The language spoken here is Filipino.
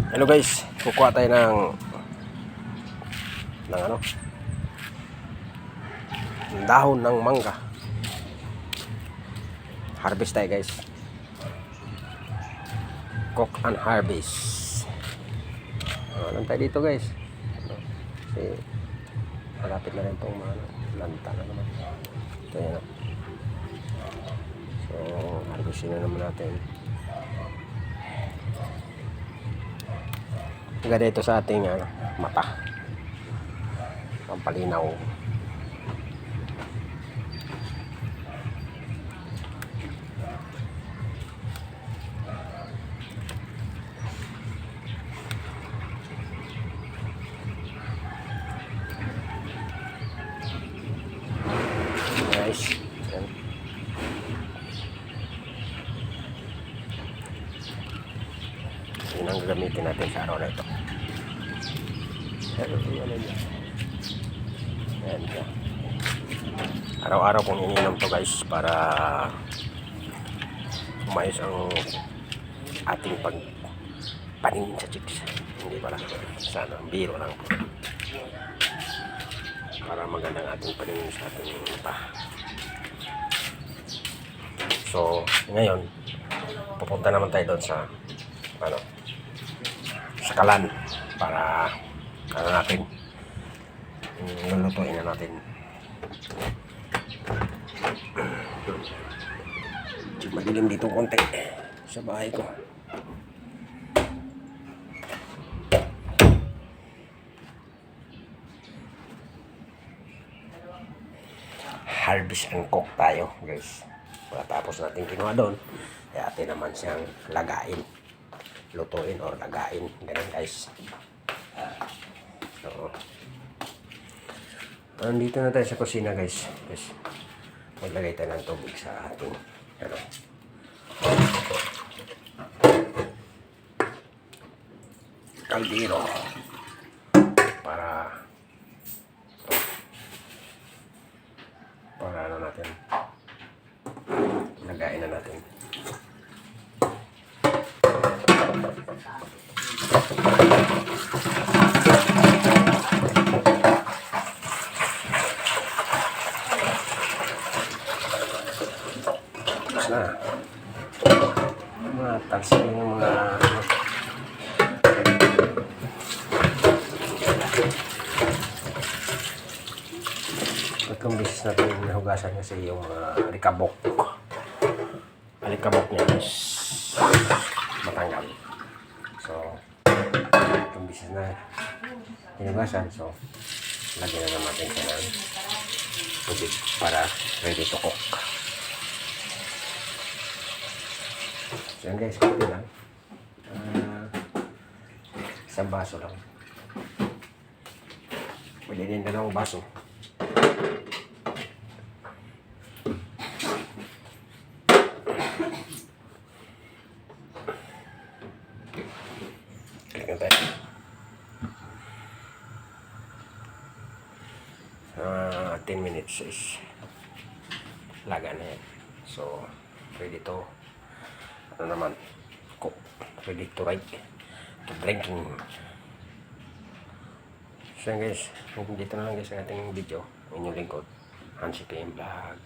Hello guys, kukuha tayo ng dahon ng mangga. Harvest tayo guys. Cook and harvest. Ano tayo dito guys? Kasi malapit na rin itong lanta na naman. Ito yan. So harvestin na naman natin. Ganda ito sa ating mata, pampalinaw. Guys, yan. Yun ang gagamitin natin sa araw na ito. Araw-araw kong ininom to guys para umayos ang ating pagpaningin sa chicks. Hindi pala, sana biro lang para maganda ang ating paningin sa ating mata. So ngayon pupunta naman tayo doon sa sa kalan para natin lulutuin na natin. Madilim dito konti sa bahay ko. Harvest and cook tayo guys. Tapos natin kinuha doon, kaya atin naman siyang lagain, lutuin or lagain, ganun guys. So nandito na tayo sa kusina guys. Maglagay tayo ng tubig sa ating kaldero para natin lagain na natin. Na talsin yung mga itong bisis natin nahugasan kasi yung mga alikabok niya is matanggal. So itong bisis na hinugasan, so lagyan na natin siya ng tubig para ready to cook. So yan guys, kunti lang. Isang baso lang. Pwede din dalawang baso. Kaya tayo. 10 minutes is laga na yan. So ready to cook, ready to drinking. So guys, dito na lang guys ang ating video. Inyong lingkod, Hansi PM Vlog.